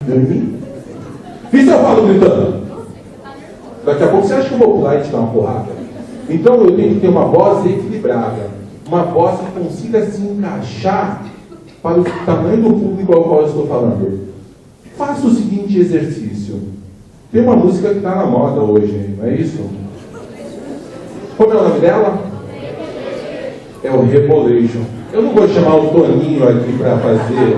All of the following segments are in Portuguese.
Dani? E se eu falo gritando? Daqui a pouco você acha que eu vou pular e te dar uma porrada. Então eu tenho que ter uma voz equilibrada. Uma voz que consiga se encaixar para o tamanho do público ao qual eu estou falando. Faça o seguinte exercício. Tem uma música que está na moda hoje, não é isso? Como é o nome dela? É o Rebolation. Eu não vou chamar o Toninho aqui para fazer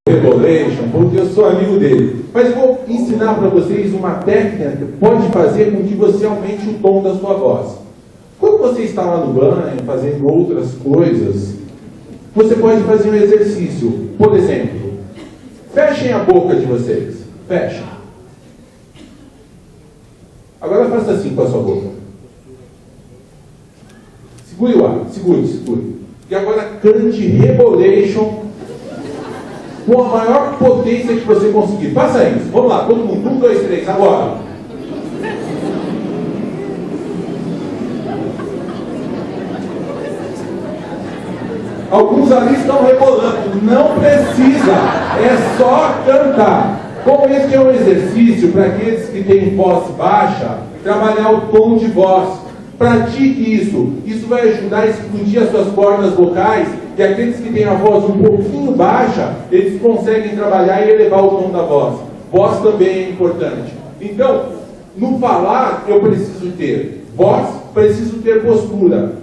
Rebolation, porque eu sou amigo dele. Mas vou ensinar para vocês uma técnica que pode fazer com que você aumente o tom da sua voz. Quando você está lá no banho, fazendo outras coisas, você pode fazer um exercício. Por exemplo, fechem a boca de vocês. Fechem. Agora faça assim com a sua boca. Segure o ar. Segure. E agora cante Rebolation com a maior potência que você conseguir. Faça isso. Vamos lá, todo mundo. 1, 2, 3, agora. Alguns ali estão rebolando. Não precisa. É só cantar. Como esse é um exercício para aqueles que têm voz baixa, trabalhar o tom de voz. Pratique isso. Isso vai ajudar a explodir as suas cordas vocais. E aqueles que têm a voz um pouquinho baixa, eles conseguem trabalhar e elevar o tom da voz. Voz também é importante. Então, no falar, eu preciso ter voz, preciso ter postura.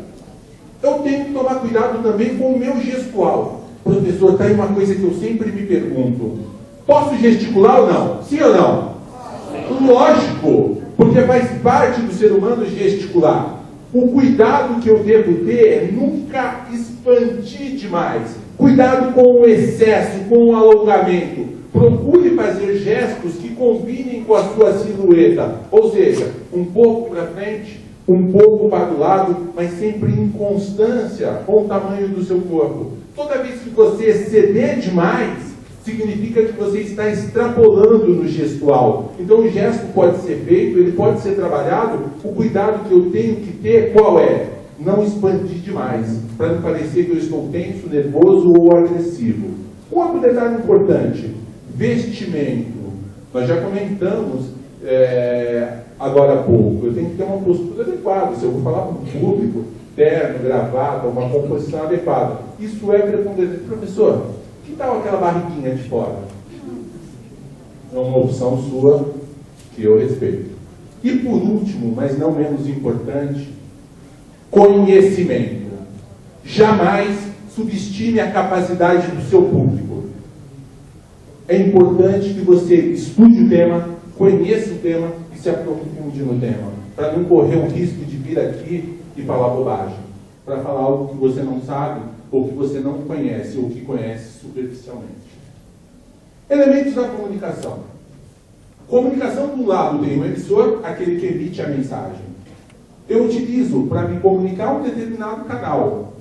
Eu tenho que tomar cuidado também com o meu gestual. Professor, está aí uma coisa que eu sempre me pergunto. Posso gesticular ou não? Sim ou não? Lógico, porque faz parte do ser humano gesticular. O cuidado que eu devo ter é nunca expandir demais. Cuidado com o excesso, com o alongamento. Procure fazer gestos que combinem com a sua silhueta. Ou seja, um pouco para frente, um pouco para o lado, mas sempre em constância com o tamanho do seu corpo. Toda vez que você exceder demais, significa que você está extrapolando no gestual. Então o gesto pode ser feito, ele pode ser trabalhado. O cuidado que eu tenho que ter, qual é? Não expandir demais, para não parecer que eu estou tenso, nervoso ou agressivo. Um outro detalhe importante, vestimento. Nós já comentamos agora há pouco, eu tenho que ter uma postura adequada. Se eu vou falar para o público, terno, gravata, uma composição adequada. Isso é preponderante. Professor, que tal aquela barriguinha de fora? É uma opção sua que eu respeito. E por último, mas não menos importante, conhecimento. Jamais subestime a capacidade do seu público. É importante que você estude o tema, conheça o tema e se aprofunde no tema, para não correr o risco de vir aqui e falar bobagem, para falar algo que você não sabe, ou que você não conhece, ou que conhece superficialmente. Elementos da comunicação. Comunicação, por um lado, tem o emissor, aquele que emite a mensagem. Eu utilizo para me comunicar um determinado canal,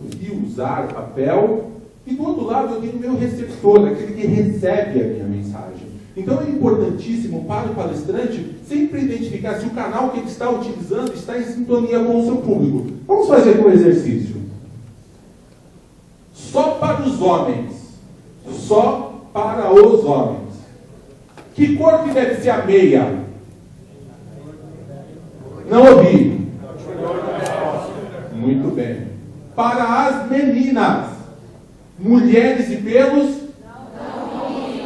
usar papel, e do outro lado eu tenho o meu receptor, aquele que recebe a minha mensagem. Então é importantíssimo para o palestrante sempre identificar se o canal que ele está utilizando está em sintonia com o seu público. Vamos fazer um exercício. Só para os homens. Só para os homens. Que cor que deve ser a meia? Não ouvi. Muito bem. Para as meninas. Mulheres e pelos?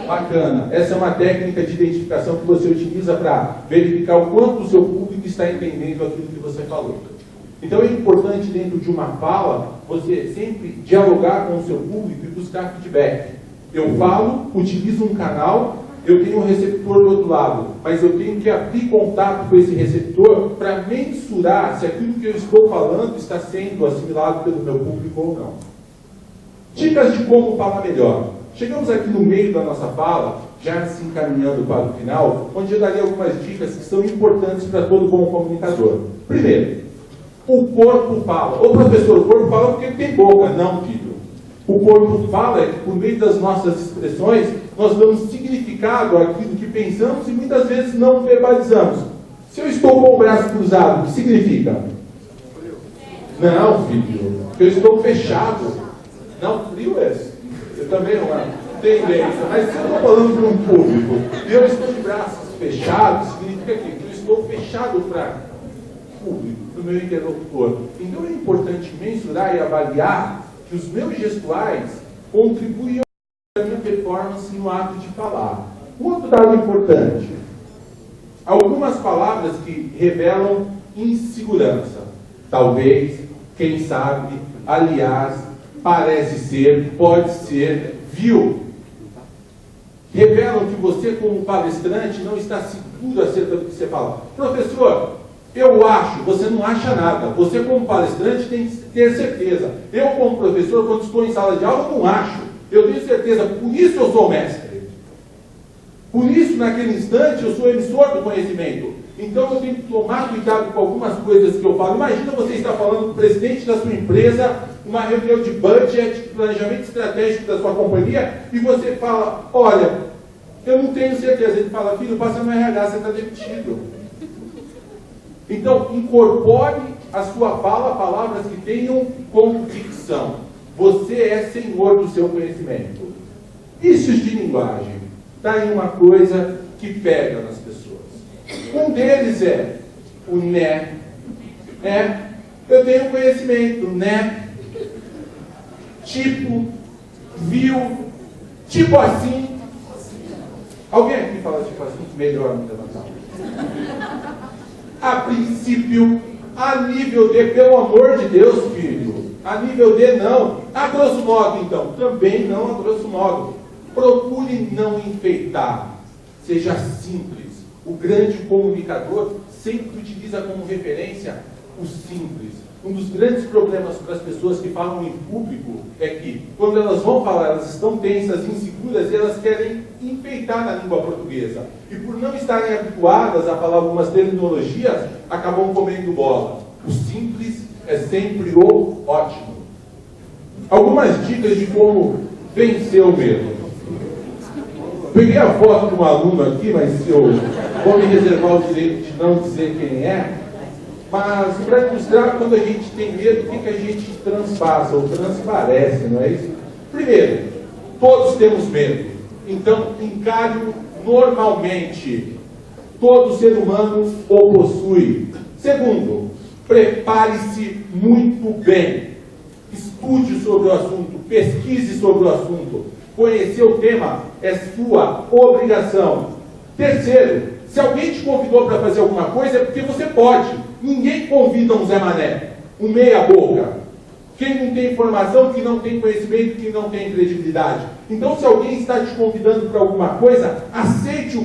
Bacana. Essa é uma técnica de identificação que você utiliza para verificar o quanto o seu público está entendendo aquilo que você falou. Então é importante, dentro de uma fala, você sempre dialogar com o seu público e buscar feedback. Eu falo, utilizo um canal, eu tenho um receptor do outro lado, mas eu tenho que abrir contato com esse receptor para mensurar se aquilo que eu estou falando está sendo assimilado pelo meu público ou não. Dicas de como falar melhor. Chegamos aqui no meio da nossa fala, já se encaminhando para o final, onde eu daria algumas dicas que são importantes para todo bom comunicador. Primeiro, o corpo fala. Ô professor, o corpo fala porque tem boca. Não, filho. O corpo fala é que por meio das nossas expressões, nós damos significado àquilo que pensamos e muitas vezes não verbalizamos. Se eu estou com o braço cruzado, o que significa? Não, filho. Eu estou fechado. Não, frio é esse. Eu também não é. tendência. Mas se eu estou falando para um público e eu estou de braços fechados, significa que eu estou fechado para o público, para o meu interlocutor. Então é importante mensurar e avaliar que os meus gestuais contribuem para a minha performance no ato de falar. Um outro dado importante. Algumas palavras que revelam insegurança. Talvez, quem sabe, aliás, parece ser, pode ser, viu. Revelam que você, como palestrante, não está seguro acerca do que você fala. Professor, eu acho, você não acha nada. Você, como palestrante, tem que ter certeza. Eu, como professor, quando estou em sala de aula, não acho. Eu tenho certeza, por isso eu sou mestre. Por isso, naquele instante, eu sou emissor do conhecimento. Então, eu tenho que tomar cuidado com algumas coisas que eu falo. Imagina você estar falando com o presidente da sua empresa, uma reunião de budget, planejamento estratégico da sua companhia, e você fala, olha, eu não tenho certeza. Ele fala, filho, passa no RH, você está demitido. Então, incorpore a sua fala palavras que tenham convicção. Você é senhor do seu conhecimento. Vícios de linguagem. Está aí uma coisa que pega nas pessoas. Um deles é o né. Eu tenho conhecimento, né? Tipo, viu, tipo assim. Alguém aqui fala tipo assim? Melhor não levantar. A princípio, a nível de, pelo amor de Deus, filho. A nível de, não. A grosso modo, então. Também não a grosso modo. Procure não enfeitar. Seja simples. O grande comunicador sempre utiliza como referência o simples. Um dos grandes problemas para as pessoas que falam em público é que, quando elas vão falar, elas estão tensas, inseguras, e elas querem enfeitar na língua portuguesa. E por não estarem habituadas a falar algumas terminologias, acabam comendo bola. O simples é sempre o ótimo. Algumas dicas de como vencer o medo. Peguei a foto de um aluno aqui, mas eu vou me reservar o direito de não dizer quem é. Mas para ilustrar, quando a gente tem medo, o que a gente transpassa ou transparece, não é isso? Primeiro, todos temos medo. Então, encare-o normalmente. Todo ser humano o possui. Segundo, prepare-se muito bem. Estude sobre o assunto, pesquise sobre o assunto. Conhecer o tema é sua obrigação. Terceiro, se alguém te convidou para fazer alguma coisa, é porque você pode. Ninguém convida um Zé Mané, um meia-boca. Quem não tem informação, que não tem conhecimento, que não tem credibilidade. Então, se alguém está te convidando para alguma coisa, aceite o